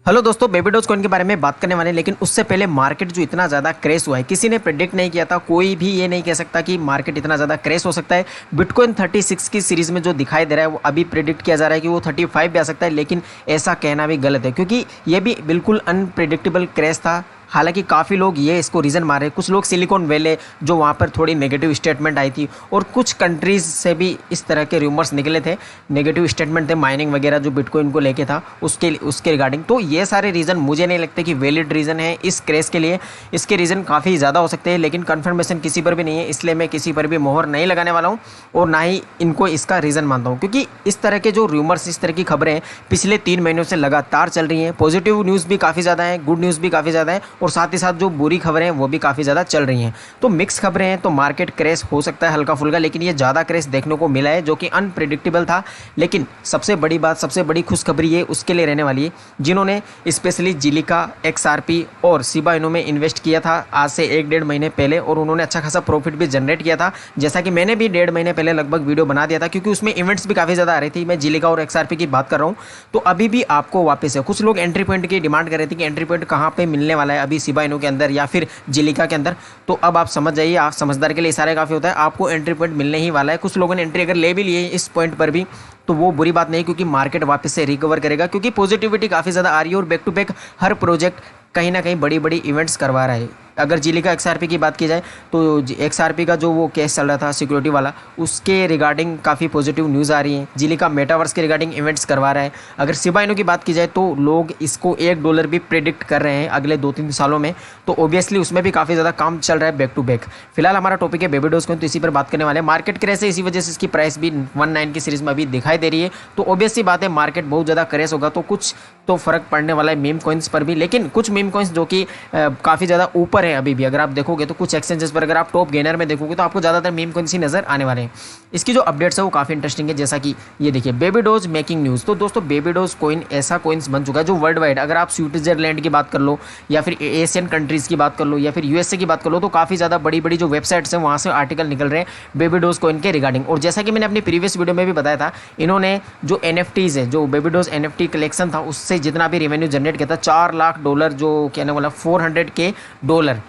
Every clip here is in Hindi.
हेलो दोस्तों, बेबी डॉज कॉइन के बारे में बात करने वाले हैं। लेकिन उससे पहले मार्केट जो इतना ज़्यादा क्रेश हुआ है, किसी ने प्रेडिक्ट नहीं किया था। कोई भी ये नहीं कह सकता कि मार्केट इतना ज़्यादा क्रेश हो सकता है। बिटकॉइन 36 की सीरीज़ में जो दिखाई दे रहा है वो अभी प्रेडिक्ट किया जा रहा है कि वो 35 भी आ सकता है। लेकिन ऐसा कहना भी गलत है, क्योंकि ये भी बिल्कुल अनप्रिडिक्टेबल क्रेश था। हालांकि काफ़ी लोग ये इसको रीज़न मारे, कुछ लोग सिलिकॉन वैली जो वहाँ पर थोड़ी नेगेटिव स्टेटमेंट आई थी, और कुछ कंट्रीज़ से भी इस तरह के रूमर्स निकले थे, नेगेटिव स्टेटमेंट थे माइनिंग वगैरह जो बिटकॉइन को लेके था उसके रिगार्डिंग। तो ये सारे रीज़न मुझे नहीं लगते कि वैलिड रीज़न है इस क्रेश के लिए। इसके रीज़न काफ़ी ज़्यादा हो सकते हैं, लेकिन कन्फर्मेशन किसी पर भी नहीं है, इसलिए मैं किसी पर भी मोहर नहीं लगाने वाला हूँ और ना ही इनको इसका रीज़न मानता हूँ। क्योंकि इस तरह के जो रूमर्स, इस तरह की खबरें पिछले 3 महीनों से लगातार चल रही हैं। पॉजिटिव न्यूज़ भी काफ़ी ज़्यादा है, गुड न्यूज़ भी काफ़ी ज़्यादा है, और साथ ही साथ जो बुरी खबरें हैं वो भी काफ़ी ज़्यादा चल रही हैं। तो मिक्स खबरें हैं, तो मार्केट क्रैश हो सकता है हल्का फुल्का, लेकिन ये ज़्यादा क्रैश देखने को मिला है जो कि अनप्रिडिक्टेबल था। लेकिन सबसे बड़ी बात, सबसे बड़ी खुशखबरी ये उसके लिए रहने वाली है जिन्होंने स्पेशली जिलिका, XRP और शिबा इनू में इन्वेस्ट किया था आज से 1-1.5 महीने पहले, और उन्होंने अच्छा खासा प्रॉफिट भी जनरेट किया था। जैसा कि मैंने भी 1.5 महीने पहले लगभग वीडियो बना दिया था, क्योंकि उसमें इवेंट्स भी काफ़ी ज़्यादा आ रही थी। मैं जिलिका और XRP की बात कर रहा हूँ। तो अभी भी आपको वापस है, कुछ लोग एंट्री पॉइंट की डिमांड कर रहे थे कि एंट्री पॉइंट कहाँ पर मिलने वाला है अभी शिबा इनू के अंदर या फिर जिलिका के अंदर। तो अब आप समझ जाइए, आप समझदार के लिए इशारा काफ़ी होता है, आपको एंट्री पॉइंट मिलने ही वाला है। कुछ लोगों ने एंट्री अगर ले भी लिए इस पॉइंट पर भी तो वो बुरी बात नहीं, क्योंकि मार्केट वापस से रिकवर करेगा, क्योंकि पॉजिटिविटी काफ़ी ज़्यादा आ रही है और बैक टू बैक हर प्रोजेक्ट कहीं ना कहीं बड़ी बड़ी इवेंट्स करवा रहा है। अगर जिलिका XRP की बात की जाए तो XRP का जो वो केस चल रहा था सिक्योरिटी वाला, उसके रिगार्डिंग काफ़ी पॉजिटिव न्यूज़ आ रही है। जिलिका मेटावर्स के रिगार्डिंग इवेंट्स करवा रहा है। अगर शिबा इनू की बात की जाए तो लोग इसको $1 भी प्रेडिक्ट कर रहे हैं अगले 2-3 सालों में। तो ऑब्वियसली उसमें भी काफ़ी ज़्यादा काम चल रहा है बैक टू बैक। फिलहाल हमारा टॉपिक है बेबी डॉज कॉइन, तो इसी पर बात करने वाले हैं। मार्केट क्रेश है, इसी वजह से इसकी प्राइस भी 19 की सीरीज़ में अभी दिखाई दे रही है। तो ऑब्वियसली बात है, मार्केट बहुत ज़्यादा क्रेश होगा तो कुछ तो फ़र्क पड़ने वाला है मीम कॉइन्स पर भी। लेकिन कुछ मीम कॉइन्स जो कि काफ़ी ज़्यादा ऊपर है अभी भी, अगर आप देखोगे तो कुछ एक्सचेंजेस पर अगर आप टॉप गेनर में देखोगे तो आपको ज़्यादातर मीम कॉइन्स ही नज़र आने वाले हैं। इसकी जो अपडेट्स है वो काफ़ी इंटरेस्टिंग है, जैसा कि ये देखिए बेबी डॉज मेकिंग न्यूज़। तो दोस्तों बेबी डॉज कॉइन ऐसा कॉइन्स बन चुका है जो वर्ल्ड वाइड, अगर आप स्विट्जरलैंड की बात कर लो या फिर एशियन कंट्रीज़ की बात कर लो या फिर USA की बात कर लो, तो काफ़ी ज़्यादा बड़ी बड़ी जो वेबसाइट्स हैं वहाँ से आर्टिकल निकल रहे हैं बेबी डॉज कॉइन के रिगार्डिंग। और जैसा कि मैंने अपनी प्रीवियस वीडियो में भी बताया था, इन्होंने जो NFTs है, जो बेबी डॉज NFT कलेक्शन था, उससे जितना भी रेवेन्यू जनरेट किया था $4 लाख, जो कहने वाला $400K,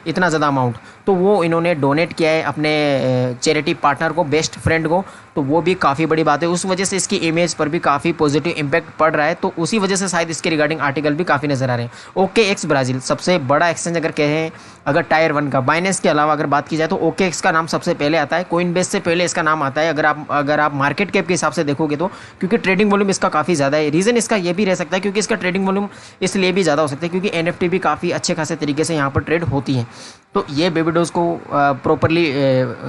इतना ज़्यादा अमाउंट, तो वो इन्होंने डोनेट किया है अपने चैरिटी पार्टनर को, बेस्ट फ्रेंड को। तो वो भी काफ़ी बड़ी बात है, उस वजह से इसकी इमेज पर भी काफ़ी पॉजिटिव इंपैक्ट पड़ रहा है। तो उसी वजह से शायद इसके रिगार्डिंग आर्टिकल भी काफ़ी नज़र आ रहे हैं। OKX ब्राज़ील सबसे बड़ा एक्सचेंज अगर कहें, अगर टायर 1 का, बाइनेंस के अलावा अगर बात की जाए तो OKX का नाम सबसे पहले आता है। कोइनबेस से पहले इसका नाम आता है अगर आप मार्केट कैप के हिसाब से देखोगे तो, क्योंकि ट्रेडिंग वॉल्यूम इसका काफ़ी ज़्यादा है। रीज़न इसका ये भी रह सकता है क्योंकि इसका ट्रेडिंग वॉल्यूम इसलिए भी ज़्यादा हो सकता है क्योंकि NFT भी काफ़ी अच्छे खासे तरीके से यहाँ पर ट्रेड होती हैं। तो ये बेबी डॉज को प्रॉपरली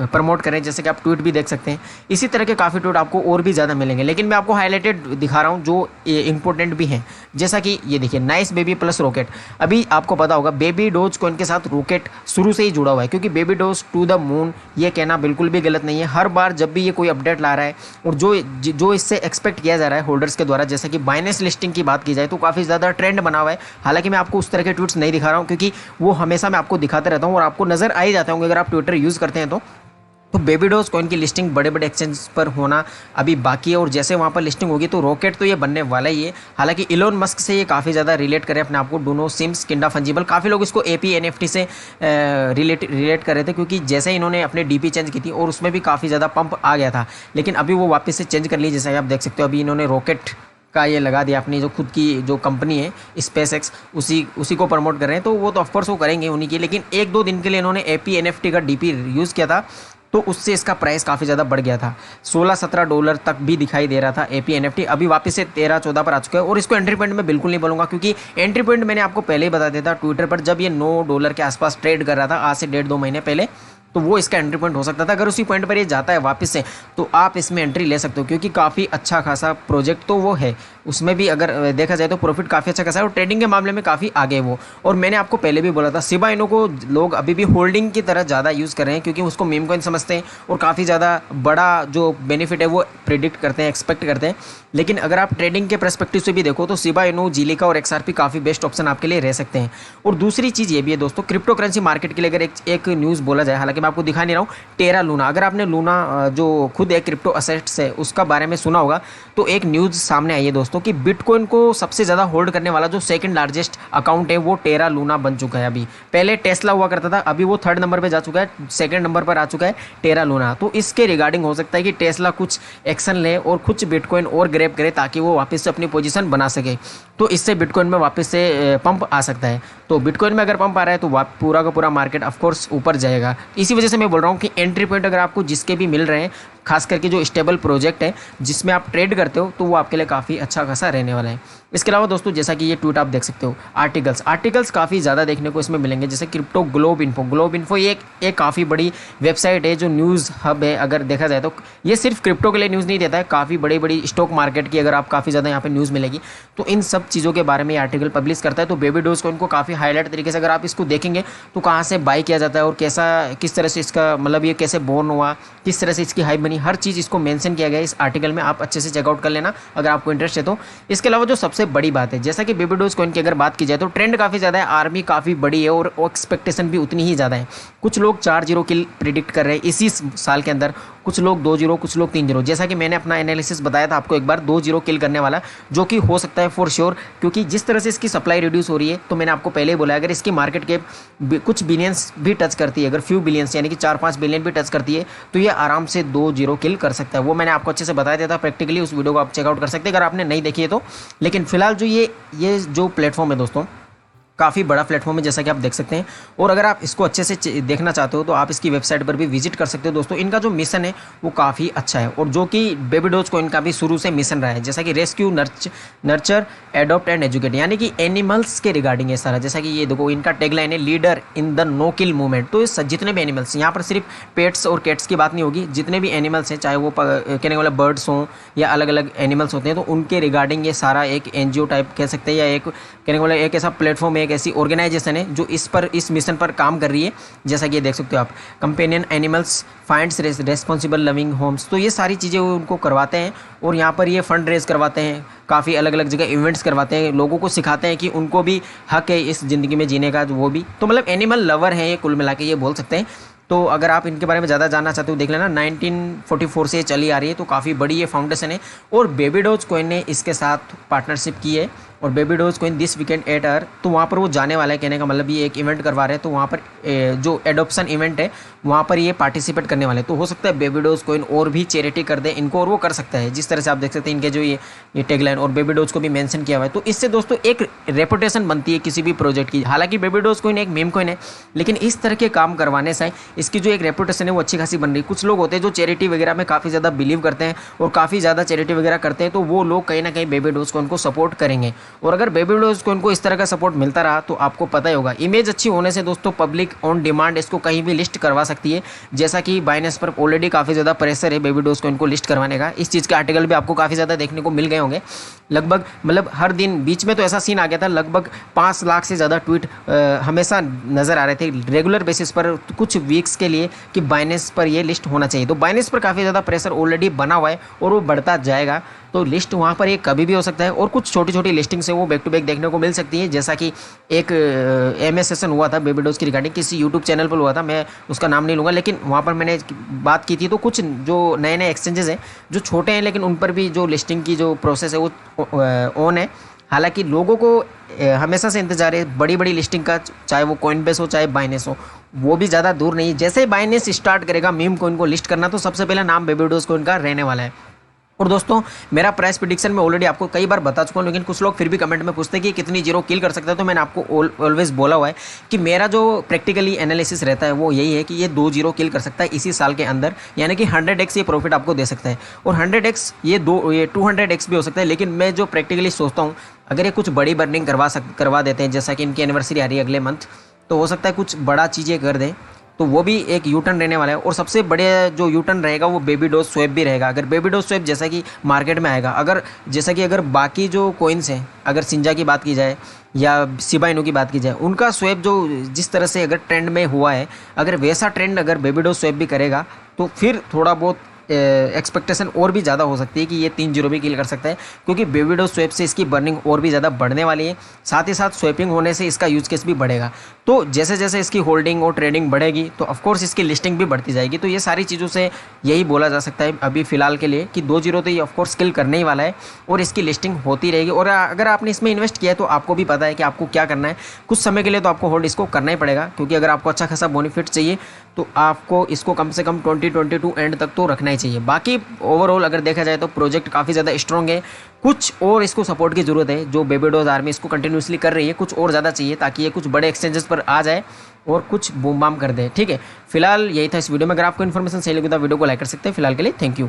प्रमोट करें, जैसे कि आप ट्वीट भी देख सकते हैं। इसी तरह के काफ़ी ट्वीट आपको और भी ज़्यादा मिलेंगे, लेकिन मैं आपको हाईलाइटेड दिखा रहा हूँ जो इंपॉर्टेंट भी हैं। जैसा कि ये देखिए, नाइस बेबी प्लस रॉकेट। अभी आपको पता होगा बेबी डॉज कॉइन के साथ रॉकेट शुरू से ही जुड़ा हुआ है, क्योंकि Baby Doge to the moon ये कहना बिल्कुल भी गलत नहीं है। हर बार जब भी ये कोई अपडेट ला रहा है और जो इससे एक्सपेक्ट किया जा रहा है होल्डर्स के द्वारा, जैसे कि बाइनेंस लिस्टिंग की बात की जाए तो काफ़ी ज़्यादा ट्रेंड बना हुआ है। हालांकि मैं आपको उस तरह के ट्वीट्स नहीं दिखा रहा हूँ, क्योंकि वो हमेशा मैं आपको दिखाते रहता हूँ और आपको नज़र आ ही जाते होंगे अगर आप ट्विटर यूज़ करते हैं तो बेबी डॉज कॉइन की लिस्टिंग बड़े बड़े एक्सचेंज पर होना अभी बाकी है, और जैसे वहाँ पर लिस्टिंग होगी तो रॉकेट तो ये बनने वाला ही है। हालांकि इलोन मस्क से ये काफ़ी ज़्यादा रिलेट करें अपने आप को, डूनो सिम्स किंडा फंजिबल, काफ़ी लोग इसको AP NFT से रिलेट कर रहे थे, क्योंकि जैसे इन्होंने अपने DP चेंज की थी और उसमें भी काफ़ी ज़्यादा पंप आ गया था, लेकिन अभी वो वापस से चेंज कर ली। जैसे आप देख सकते हो अभी इन्होंने रॉकेट का ये लगा दिया, अपनी जो खुद की जो कंपनी है SpaceX, उसी को प्रमोट कर रहे हैं। तो वो तो ऑफकोर्स वो करेंगे उन्हीं की, लेकिन 1-2 दिन के लिए इन्होंने AP NFT का DP यूज़ किया था, तो उससे इसका प्राइस काफ़ी ज़्यादा बढ़ गया था। $16-17 तक भी दिखाई दे रहा था AP NFT, अभी वापस से 13-14 पर आ चुका है। और इसको एंट्री पॉइंट में बिल्कुल नहीं बोलूँगा, क्योंकि एंट्री पॉइंट मैंने आपको पहले ही बता दिया था ट्विटर पर, जब ये $9 के आसपास ट्रेड कर रहा था आज से 1.5-2 महीने पहले, तो वो इसका एंट्री पॉइंट हो सकता था। अगर उसी पॉइंट पर ये जाता है वापस से तो आप इसमें एंट्री ले सकते हो, क्योंकि काफ़ी अच्छा खासा प्रोजेक्ट तो वो है, उसमें भी अगर देखा जाए तो प्रॉफिट काफ़ी अच्छा खासा है और ट्रेडिंग के मामले में काफ़ी आगे वो। और मैंने आपको पहले भी बोला था, शिबा इनू को लोग अभी भी होल्डिंग की तरह ज़्यादा यूज़ कर रहे हैं, क्योंकि उसको मीम कॉइन समझते हैं और काफ़ी ज़्यादा बड़ा जो बेनिफिट है वो प्रिडिक्ट करते हैं, एक्सपेक्ट करते हैं। लेकिन अगर आप ट्रेडिंग के पर्सपेक्टिव से भी देखो तो शिबा इनू, जिलिका और XRP काफ़ी बेस्ट ऑप्शन आपके लिए रह सकते हैं। और दूसरी चीज़ ये भी है दोस्तों, क्रिप्टो करेंसी मार्केट के लिए अगर एक न्यूज़ बोला जाए, हालांकि मैं आपको दिखा नहीं रहा हूँ, टेरा लूना। अगर आपने लूना जो खुद एक क्रिप्टो असेट्स है उसका बारे में सुना होगा, तो एक न्यूज़ सामने आई है दोस्तों कि बिटकॉइन को सबसे ज़्यादा होल्ड करने वाला जो सेकंड लार्जेस्ट अकाउंट है वो टेरा लूना बन चुका है। अभी पहले टेस्ला हुआ करता था, अभी वो थर्ड नंबर पे जा चुका है, सेकंड नंबर पर आ चुका है टेरा लूना। तो इसके रिगार्डिंग हो सकता है कि टेस्ला कुछ एक्शन ले और कुछ बिटकॉइन और ग्रैब करे ताकि वो वापस से अपनी पोजीशन बना सके, तो इससे बिटकॉइन में वापस से पंप आ सकता है। तो बिटकॉइन में अगर पंप आ रहा है तो पूरा का पूरा मार्केट ऑफकोर्स ऊपर जाएगा। इसी वजह से मैं बोल रहा हूँ कि एंट्री पॉइंट अगर आपको जिसके भी मिल रहे हैं, खास करके जो स्टेबल प्रोजेक्ट है जिसमें आप ट्रेड करते हो, तो वो आपके लिए काफ़ी अच्छा खासा रहने वाला है। इसके अलावा दोस्तों जैसा कि ये ट्वीट आप देख सकते हो, आर्टिकल्स काफ़ी ज़्यादा देखने को इसमें मिलेंगे, जैसे क्रिप्टो ग्लोब इन्फो ये एक काफ़ी बड़ी वेबसाइट है जो न्यूज़ हब है। अगर देखा जाए तो ये सिर्फ क्रिप्टो के लिए न्यूज़ नहीं देता है, काफ़ी बड़ी स्टॉक मार्केट की अगर आप काफ़ी ज़्यादा यहाँ पे न्यूज़ मिलेगी, तो इन सब चीज़ों के बारे में ये आर्टिकल पब्लिश करता है। तो बेबी डोज को इनको काफ़ी हाईलाइट तरीके से अगर आप इसको देखेंगे तो कहाँ से बाई किया जाता है और किस तरह से इसका मतलब ये कैसे बोर्न हुआ, किस तरह से इसकी हाइप बनी, हर चीज़ इसको मेंशन किया गया है इस आर्टिकल में। आप अच्छे से चेकआउट कर लेना अगर आपको इंटरेस्ट है तो। इसके अलावा जो सबसे बड़ी बात है, जैसा कि बेबी डोज कॉइन की अगर बात की जाए तो ट्रेंड काफ़ी ज़्यादा है, आर्मी काफ़ी बड़ी है और एक्सपेक्टेशन भी उतनी ही ज़्यादा है। कुछ लोग 4-0 किल प्रिडिक्ट कर रहे हैं इसी साल के अंदर, कुछ लोग 2-0, कुछ लोग 3-0। जैसा कि मैंने अपना एनालिसिस बताया था आपको एक बार, 2-0 किल करने वाला, जो कि हो सकता है फॉर श्योर, क्योंकि जिस तरह से इसकी सप्लाई रिड्यूस हो रही है, तो मैंने आपको पहले ही बोला अगर इसकी मार्केट कैप कुछ बिलियंस भी टच करती है, अगर फ्यू बिलियंस यानी कि 4-5 बिलियन भी टच करती है, तो ये आराम से 2-0 किल कर सकता है। वो मैंने आपको अच्छे से बताया दिया था प्रैक्टिकली, उस वीडियो को आप चेकआउट कर सकते हैं अगर आपने नहीं देखी है तो। लेकिन फिलहाल जो ये जो प्लेटफॉर्म है दोस्तों, काफ़ी बड़ा प्लेटफॉर्म है जैसा कि आप देख सकते हैं। और अगर आप इसको अच्छे से देखना चाहते हो तो आप इसकी वेबसाइट पर भी विजिट कर सकते हो दोस्तों। इनका जो मिशन है वो काफ़ी अच्छा है, और जो कि बेबी डोज कॉइन का भी शुरू से मिशन रहा है, जैसा कि rescue, nurture, adopt and educate, यानी कि एनिमल्स के रिगार्डिंग है सारा। जैसा कि ये देखो इनका टैगलाइन है leader in the no kill movement. तो इस जितने भी एनिमल्स, यहाँ पर सिर्फ पेट्स और कैट्स की बात नहीं होगी, जितने भी एनिमल्स हैं, चाहे वो कहने वाले बर्ड्स हों या अलग अलग एनिमल्स होते हैं, तो उनके रिगार्डिंग ये सारा एक NGO टाइप कह सकते हैं, या एक कहने वाला एक ऐसा प्लेटफॉर्म है, एक ऐसी ऑर्गेनाइजेशन है जो इस मिशन पर काम कर रही है। जैसा कि ये देख सकते हो आप, companion animals finds responsible loving homes. तो ये सारी चीज़ें वो उनको करवाते हैं, और यहाँ पर ये फंड रेज करवाते हैं, काफ़ी अलग अलग जगह इवेंट्स करवाते हैं, लोगों को सिखाते हैं कि उनको भी हक है इस ज़िंदगी में जीने का, जो वो भी तो मतलब एनिमल लवर हैं ये, कुल मिला के ये बोल सकते हैं। तो अगर आप इनके बारे में ज़्यादा जानना चाहते हो देख लेना, 1944 से ये चली आ रही है, तो काफ़ी बड़ी ये फाउंडेशन है। और बेबी डोज कॉइन ने इसके साथ पार्टनरशिप की है, और baby doge coin this weekend at earth, तो वहाँ पर वो जाने वाला है। कहने का मतलब ये एक इवेंट करवा रहे हैं, तो वहाँ पर जो एडॉप्शन इवेंट है वहाँ पर ये पार्टिसिपेट करने वाले हैं। तो हो सकता है बेबी डोज कॉइन और भी चैरिटी कर दे इनको, और वो कर सकता है। जिस तरह से आप देख सकते हैं इनके जो ये टैगलाइन और बेबी डोज को भी मेंशन किया हुआ है, तो इससे दोस्तों एक रेपुटेशन बनती है किसी भी प्रोजेक्ट की। हालांकि बेबी डोज कॉइन एक मीम कॉइन है, लेकिन इस तरह के काम करवाने से इसकी जो एक रेपुटेशन है वो अच्छी खासी बन रही है। कुछ लोग होते हैं जो चैरिटी वगैरह में काफ़ी ज़्यादा बिलीव करते हैं और काफ़ी ज़्यादा चैरिटी वगैरह करते हैं, तो वो लोग कहीं ना कहीं बेबी डोज कॉइन को सपोर्ट करेंगे। और अगर बेबी डोज कॉइन को इस तरह का सपोर्ट मिलता रहा तो आपको पता ही होगा, इमेज अच्छी होने से दोस्तों पब्लिक ऑन डिमांड इसको कहीं भी लिस्ट करवा सकती है। जैसा कि बाइनेंस पर ऑलरेडी काफ़ी ज़्यादा प्रेशर है बेबी डोज कॉइन को लिस्ट करवाने का। इस चीज़ के आर्टिकल भी आपको काफ़ी ज़्यादा देखने को मिल गए होंगे। लगभग मतलब हर दिन बीच में तो ऐसा सीन आ गया था, लगभग 5 लाख से ज़्यादा ट्वीट हमेशा नज़र आ रहे थे रेगुलर बेसिस पर कुछ वीक्स के लिए कि बाइनेंस पर ये लिस्ट होना चाहिए। तो बाइनेंस पर काफ़ी ज़्यादा प्रेशर ऑलरेडी बना हुआ है और वो बढ़ता जाएगा, तो लिस्ट वहाँ पर एक कभी भी हो सकता है। और कुछ छोटी छोटी लिस्टिंग से वो बैक टू बैक देखने को मिल सकती है। जैसा कि एक MS सेशन हुआ था बेबी डोज की रिगार्डिंग, किसी यूट्यूब चैनल पर हुआ था, मैं उसका नाम नहीं लूँगा, लेकिन वहाँ पर मैंने बात की थी। तो कुछ जो नए नए एक्सचेंजेस हैं जो छोटे हैं, लेकिन उन पर भी जो लिस्टिंग की जो प्रोसेस है वो ऑन है। हालांकि लोगों को हमेशा से इंतजार है बड़ी बड़ी लिस्टिंग का, चाहे वो कॉइनबेस हो चाहे बाइनेंस हो, वो भी ज़्यादा दूर नहीं। जैसे ही बाइनेंस स्टार्ट करेगा मीम कॉइन को लिस्ट करना, तो सबसे पहले नाम बेबी डोज कॉइन का रहने वाला है। और दोस्तों मेरा प्राइस प्रेडिक्शन में ऑलरेडी आपको कई बार बता चुका हूँ, लेकिन कुछ लोग फिर भी कमेंट में पूछते हैं कि कितनी जीरो किल कर सकता है। तो मैंने आपको ऑलवेज बोला हुआ है कि मेरा जो प्रैक्टिकली एनालिसिस रहता है वो यही है कि ये 2-0 किल कर सकता है इसी साल के अंदर, यानी कि 100x ये प्रॉफिट आपको दे सकता है। और 100x ये 200x भी हो सकता है। लेकिन मैं जो प्रैक्टिकली सोचता हूँ, अगर ये कुछ बड़ी बर्निंग करवा देते हैं, जैसा कि इनकी एनिवर्सरी आ रही है अगले मंथ, तो हो सकता है कुछ बड़ा चीज़ें कर दें, तो वो भी एक यू टर्न रहने वाला है। और सबसे बड़े जो यू टर्न रहेगा वो बेबी डोज स्वैप भी रहेगा। अगर बेबी डोज स्वैप जैसा कि मार्केट में आएगा, अगर बाकी जो कॉइन्स हैं, अगर सिंजा की बात की जाए या शिबा इनू की बात की जाए, उनका स्वैप जो जिस तरह से अगर ट्रेंड में हुआ है, अगर वैसा ट्रेंड अगर बेबी डोज स्वैप भी करेगा, तो फिर थोड़ा बहुत एक्सपेक्टेशन और भी ज़्यादा हो सकती है कि ये 3-0 भी किल कर सकता है, क्योंकि बेबीडो स्वैप से इसकी बर्निंग और भी ज़्यादा बढ़ने वाली है। साथ ही साथ स्वैपिंग होने से इसका यूज केस भी बढ़ेगा। तो जैसे जैसे इसकी होल्डिंग और ट्रेडिंग बढ़ेगी तो ऑफकोर्स इसकी लिस्टिंग भी बढ़ती जाएगी। तो ये सारी चीज़ों से यही बोला जा सकता है अभी फिलहाल के लिए कि 2-0 तो ये ऑफकोर्स किल करने ही वाला है और इसकी लिस्टिंग होती रहेगी। और अगर आपने इसमें इन्वेस्ट किया है तो आपको भी पता है कि आपको क्या करना है। कुछ समय के लिए तो आपको होल्ड इसको करना ही पड़ेगा, क्योंकि अगर आपको अच्छा खासा बेनिफिट चाहिए तो आपको इसको कम से कम 2022 एंड तक तो रखना ही चाहिए। बाकी ओवरऑल अगर देखा जाए तो प्रोजेक्ट काफ़ी ज़्यादा स्ट्रॉन्ग है। कुछ और इसको सपोर्ट की ज़रूरत है, जो बेबीडोज आर्मी इसको कंटिन्यूसली कर रही है, कुछ और ज़्यादा चाहिए ताकि ये कुछ बड़े एक्सचेंजेस पर आ जाए और कुछ बूम बाम कर दे। ठीक है, फिलहाल यही था इस वीडियो में। अगर आपको इन्फॉर्मेशन सही लगी तो वीडियो को लाइक कर सकते हैं। फिलहाल के लिए थैंक यू।